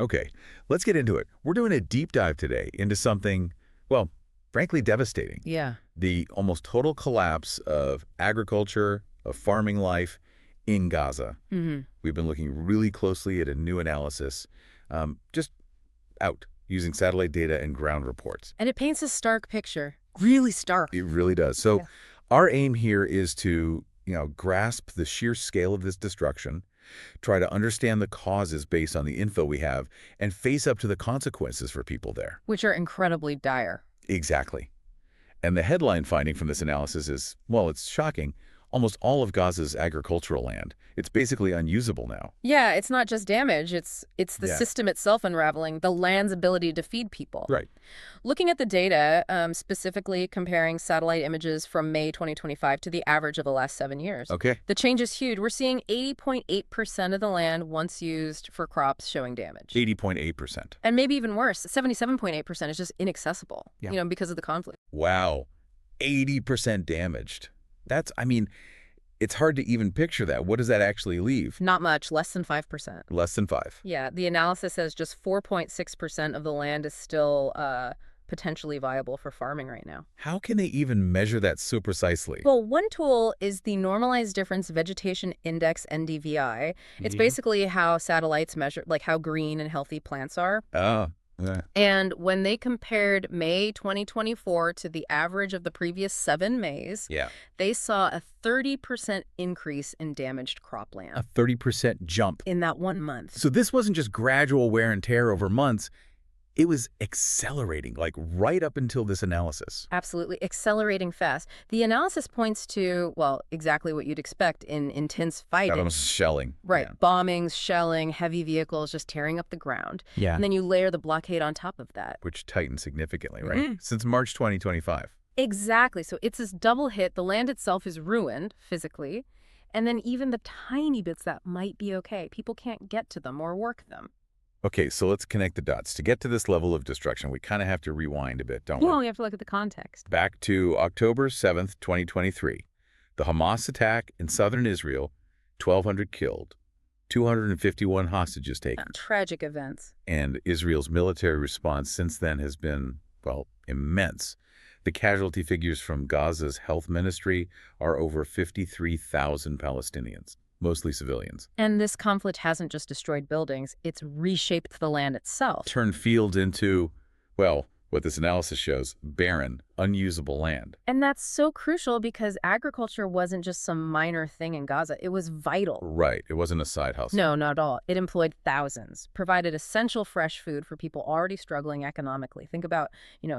Okay, let's get into it. We're doing a deep dive today into something, well, frankly devastating. Yeah. The almost total collapse of agriculture, of farming life in Gaza. hmm We've been looking really closely at a new analysis, just out, using satellite data and ground reports. And it paints a stark picture. Really stark. It really does. So Yeah. our aim here is to, grasp the sheer scale of this destruction, try to understand the causes based on the info we have, and face up to the consequences for people there. Which are incredibly dire. Exactly. And the headline finding from this analysis is, well, it's shocking. Almost all of Gaza's agricultural land. It's basically unusable now. Yeah, it's not just damage, it's the Yeah. system itself unraveling, the land's ability to feed people. Right. Looking at the data, specifically comparing satellite images from May 2025 to the average of the last 7 years. Okay. The change is huge. We're seeing 80.8% of the land once used for crops showing damage. 80.8%. And maybe even worse, 77.8% is just inaccessible, Yeah. because of the conflict. Wow. 80% damaged. It's hard to even picture that. What does that actually leave? Not much, less than 5%. Less than 5. Yeah, the analysis says just 4.6% of the land is still potentially viable for farming right now. How can they even measure that so precisely? Well, one tool is the Normalized Difference Vegetation Index, NDVI. It's basically how satellites measure, like how green and healthy plants are. Oh, yeah. And when they compared May 2024 to the average of the previous 7 Mays, Yeah. they saw a 30% increase in damaged cropland A 30% jump. in that 1 month. So this wasn't just gradual wear and tear over months. It was accelerating, like right up until this analysis. Absolutely, accelerating fast. The analysis points to, well, exactly what you'd expect in intense fighting. Got 'em shelling. Right, Yeah. bombings, shelling, heavy vehicles just tearing up the ground. Yeah. And then you layer the blockade on top of that. Which tightened significantly, right? Mhm. Since March 2025. Exactly, so it's this double hit. The land itself is ruined physically, and then even the tiny bits that might be okay, people can't get to them or work them. Okay, so let's connect the dots. To get to this level of destruction, we kind of have to rewind a bit, don't we? Well, you have to look at the context. Back to October 7th, 2023. The Hamas attack in southern Israel, 1,200 killed, 251 hostages taken. Tragic events. And Israel's military response since then has been, well, immense. The casualty figures from Gaza's health ministry are over 53,000 Palestinians, mostly civilians. And this conflict hasn't just destroyed buildings, it's reshaped the land itself. Turned fields into, well, what this analysis shows, barren, unusable land. And that's so crucial because agriculture wasn't just some minor thing in Gaza. It was vital. Right. It wasn't a side hustle. No, not at all. It employed thousands, provided essential fresh food for people already struggling economically. Think about,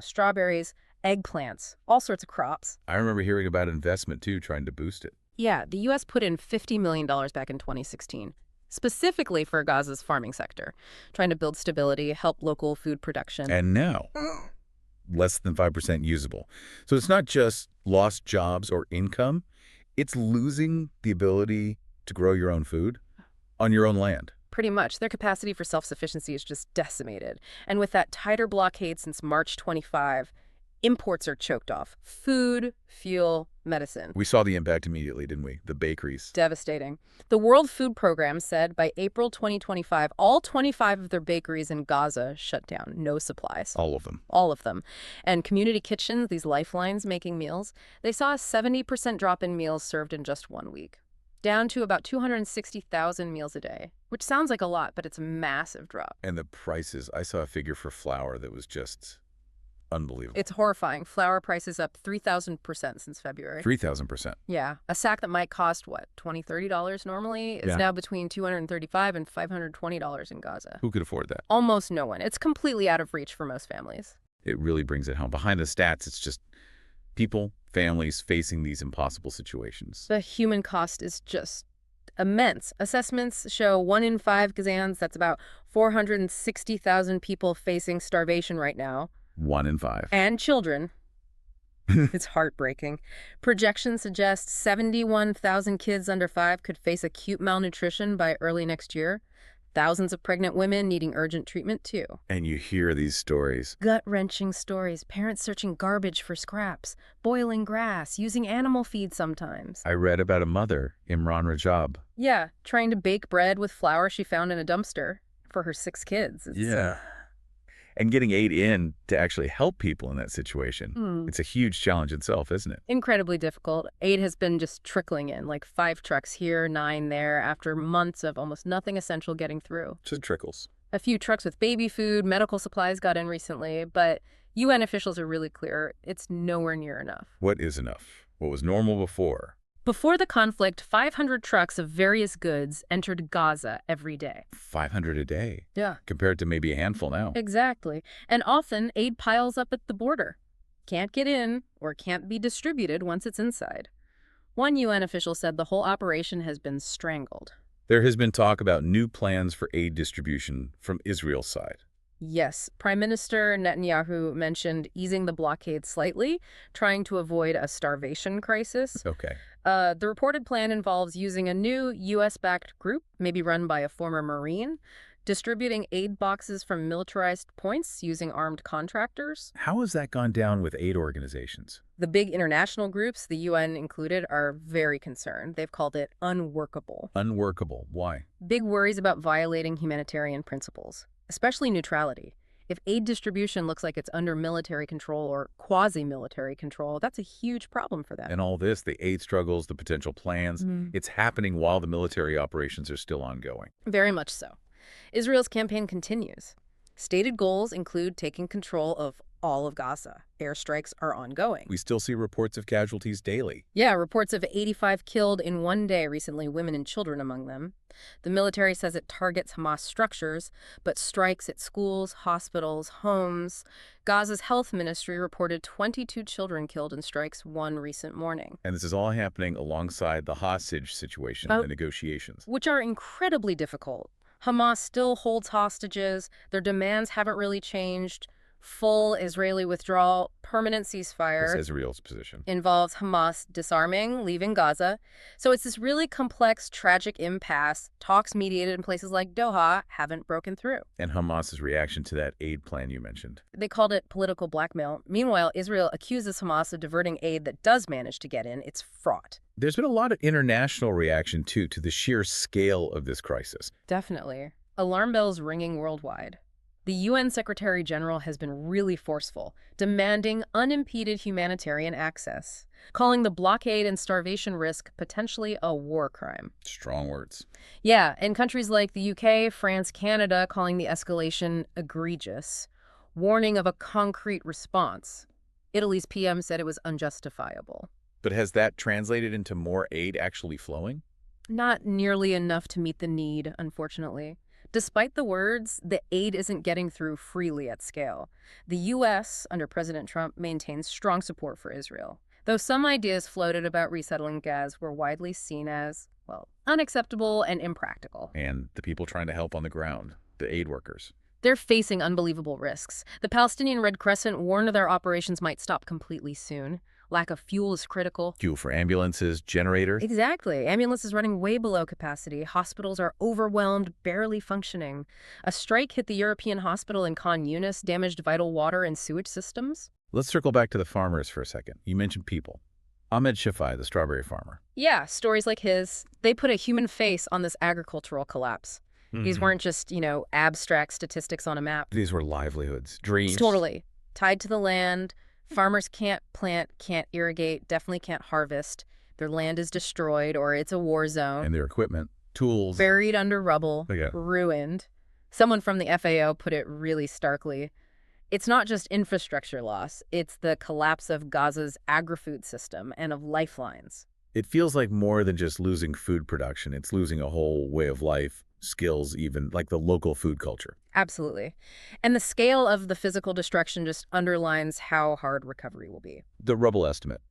strawberries, eggplants, all sorts of crops. I remember hearing about investment, too, trying to boost it. Yeah, the U.S. put in $50 million back in 2016, specifically for Gaza's farming sector, trying to build stability, help local food production. And now, less than 5% usable. So it's not just lost jobs or income. It's losing the ability to grow your own food on your own land. Pretty much. Their capacity for self-sufficiency is just decimated. And with that tighter blockade since March 25, imports are choked off. Food, fuel, medicine. We saw the impact immediately, didn't we? The bakeries. Devastating. The World Food Program said by April 2025, all 25 of their bakeries in Gaza shut down. No supplies. All of them. All of them. And community kitchens, these lifelines making meals, they saw a 70% drop in meals served in just 1 week, down to about 260,000 meals a day, which sounds like a lot, but it's a massive drop. And the prices, I saw a figure for flour that was just unbelievable. It's horrifying. Flour prices up 3,000% since February. 3,000%. Yeah. A sack that might cost, what, $20, $30 normally is now between $235 and $520 in Gaza. Who could afford that? Almost no one. It's completely out of reach for most families. It really brings it home. Behind the stats, it's just people, families facing these impossible situations. The human cost is just immense. Assessments show 1 in 5 Gazans, that's about 460,000 people facing starvation right now. 1 in 5. And children. It's heartbreaking. Projections suggest 71,000 kids under 5 could face acute malnutrition by early next year. Thousands of pregnant women needing urgent treatment, too. And you hear these stories. Gut-wrenching stories. Parents searching garbage for scraps, boiling grass, using animal feed sometimes. I read about a mother, Imran Rajab. Yeah, trying to bake bread with flour she found in a dumpster. for her 6 kids. Yeah. And getting aid in to actually help people in that situation, Hmm. it's a huge challenge itself, isn't it? Incredibly difficult. Aid has been just trickling in, like 5 trucks here, 9 there, after months of almost nothing essential getting through. Just trickles. A few trucks with baby food, medical supplies got in recently, but UN officials are really clear it's nowhere near enough. What is enough? What was normal before? Before the conflict, 500 trucks of various goods entered Gaza every day. 500 a day, Yeah. compared to maybe a handful now. Exactly. And often, aid piles up at the border. Can't get in or can't be distributed once it's inside. One UN official said the whole operation has been strangled. There has been talk about new plans for aid distribution from Israel's side. Yes, Prime Minister Netanyahu mentioned easing the blockade slightly, trying to avoid a starvation crisis. Okay. The reported plan involves using a new U.S.-backed group, maybe run by a former Marine, distributing aid boxes from militarized points using armed contractors. How has that gone down with aid organizations? The big international groups, the UN included, are very concerned. They've called it unworkable. Unworkable. Why? Big worries about violating humanitarian principles, especially neutrality. If aid distribution looks like it's under military control or quasi-military control, that's a huge problem for them. And all this, the aid struggles, the potential plans, it's happening while the military operations are still ongoing. Very much so. Israel's campaign continues. Stated goals include taking control of all of Gaza. Airstrikes are ongoing. We still see reports of casualties daily. Yeah, reports of 85 killed in one day recently, women and children among them. The military says it targets Hamas structures, but strikes at schools, hospitals, homes. Gaza's health ministry reported 22 children killed in strikes one recent morning, And this is all happening alongside the hostage situation, Oh. the negotiations. which are incredibly difficult. Hamas still holds hostages. Their demands haven't really changed. Full Israeli withdrawal, permanent That's ceasefire. Israel's position. Involves Hamas disarming, leaving Gaza. So it's this really complex, tragic impasse. Talks mediated in places like Doha haven't broken through. And Hamas's reaction to that aid plan you mentioned. They called it political blackmail. Meanwhile, Israel accuses Hamas of diverting aid that does manage to get in. It's fraught. There's been a lot of international reaction, too, to the sheer scale of this crisis. Definitely. Alarm bells ringing worldwide. The UN Secretary General has been really forceful, demanding unimpeded humanitarian access, calling the blockade and starvation risk potentially a war crime. Strong words. Yeah, and countries like the UK, France, Canada calling the escalation egregious, warning of a concrete response. Italy's PM said it was unjustifiable. But has that translated into more aid actually flowing? Not nearly enough to meet the need, unfortunately. Despite the words, the aid isn't getting through freely at scale. The U.S., under President Trump, maintains strong support for Israel, though some ideas floated about resettling Gaza were widely seen as, well, unacceptable and impractical. And the people trying to help on the ground, the aid workers. They're facing unbelievable risks. The Palestinian Red Crescent warned their operations might stop completely soon. Lack of fuel is critical. Fuel for ambulances, generators. Exactly. Ambulance is running way below capacity. Hospitals are overwhelmed, barely functioning. A strike hit the European hospital in Khan Yunis, damaged vital water and sewage systems. Let's circle back to the farmers for a second. You mentioned people. Ahmed Shafai, the strawberry farmer. Yeah, stories like his, they put a human face on this agricultural collapse. These weren't just, abstract statistics on a map. These were livelihoods, dreams. Totally. Tied to the land. Farmers can't plant, can't irrigate, definitely can't harvest. Their land is destroyed or it's a war zone. And their equipment, tools. Buried under rubble, Yeah. ruined. Someone from the FAO put it really starkly. It's not just infrastructure loss, it's the collapse of Gaza's agri-food system and of lifelines. It feels like more than just losing food production. It's losing a whole way of life, skills, even like the local food culture. Absolutely. And the scale of the physical destruction just underlines how hard recovery will be. The rubble estimate,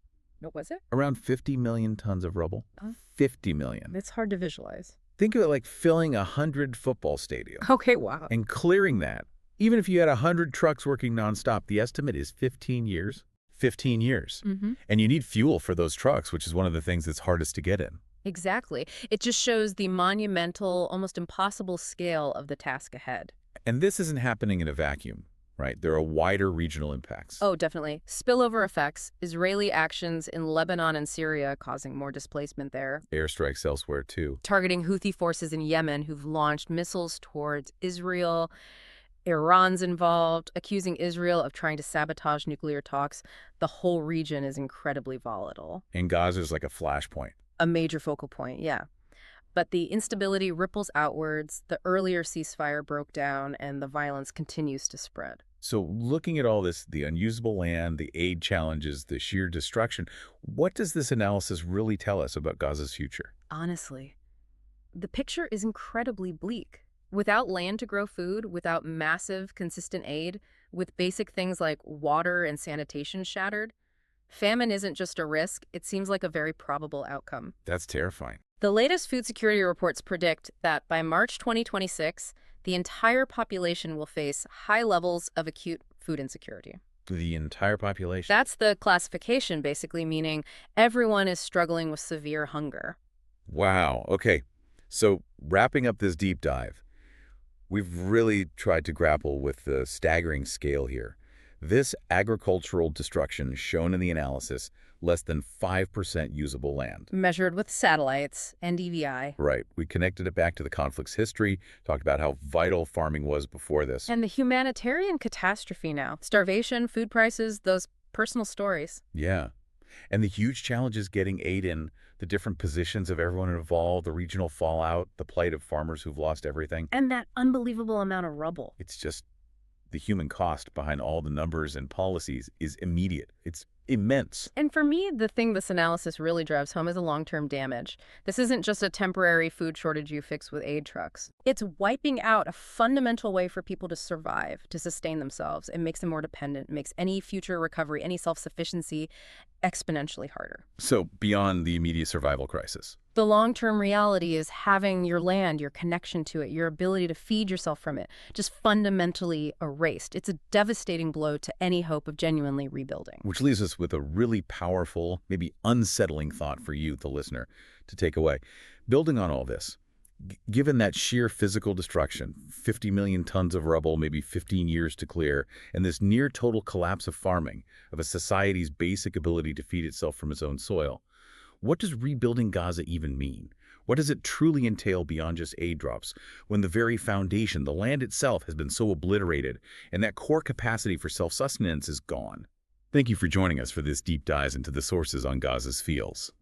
What was it? around 50 million tons of rubble. Oh. 50 million. It's hard to visualize. Think of it like filling 100 football stadiums Okay, wow. and clearing that. Even if you had 100 trucks working nonstop, the estimate is 15 years. 15 years. Mm-hmm. And you need fuel for those trucks, which is one of the things that's hardest to get in. Exactly. It just shows the monumental, almost impossible scale of the task ahead. And this isn't happening in a vacuum. right? There are wider regional impacts. Oh, definitely. Spillover effects, Israeli actions in Lebanon and Syria causing more displacement there. Airstrikes elsewhere, too. Targeting Houthi forces in Yemen who've launched missiles towards Israel. Iran's involved, accusing Israel of trying to sabotage nuclear talks. The whole region is incredibly volatile. And Gaza's like a flashpoint. A major focal point, yeah. But the instability ripples outwards, the earlier ceasefire broke down, and the violence continues to spread. So looking at all this, the unusable land, the aid challenges, the sheer destruction, what does this analysis really tell us about Gaza's future? Honestly, the picture is incredibly bleak. Without land to grow food, without massive, consistent aid, with basic things like water and sanitation shattered, famine isn't just a risk, it seems like a very probable outcome. That's terrifying. The latest food security reports predict that by March 2026, the entire population will face high levels of acute food insecurity. The entire population. That's the classification, basically meaning everyone is struggling with severe hunger. Wow. Okay. So wrapping up this deep dive, we've really tried to grapple with the staggering scale here. This agricultural destruction shown in the analysis, less than 5% usable land. Measured with satellites and EVI. Right. We connected it back to the conflict's history, talked about how vital farming was before this. And the humanitarian catastrophe now. Starvation, food prices, those personal stories. Yeah. And the huge challenges getting aid in, the different positions of everyone involved, the regional fallout, the plight of farmers who've lost everything. And that unbelievable amount of rubble. It's just the human cost behind all the numbers and policies is immediate. It's immense. And for me, the thing this analysis really drives home is the long-term damage. This isn't just a temporary food shortage you fix with aid trucks. It's wiping out a fundamental way for people to survive, to sustain themselves. It makes them more dependent, makes any future recovery, any self-sufficiency exponentially harder. So beyond the immediate survival crisis. The long-term reality is having your land, your connection to it, your ability to feed yourself from it, just fundamentally erased. It's a devastating blow to any hope of genuinely rebuilding. Which leaves us with a really powerful, maybe unsettling thought for you, the listener, to take away. Building on all this, given that sheer physical destruction, 50 million tons of rubble, maybe 15 years to clear, and this near total collapse of farming, of a society's basic ability to feed itself from its own soil, what does rebuilding Gaza even mean? What does it truly entail beyond just aid drops, when the very foundation, the land itself, has been so obliterated, and that core capacity for self-sustenance is gone? Thank you for joining us for this deep dive into the sources on Gaza's feels.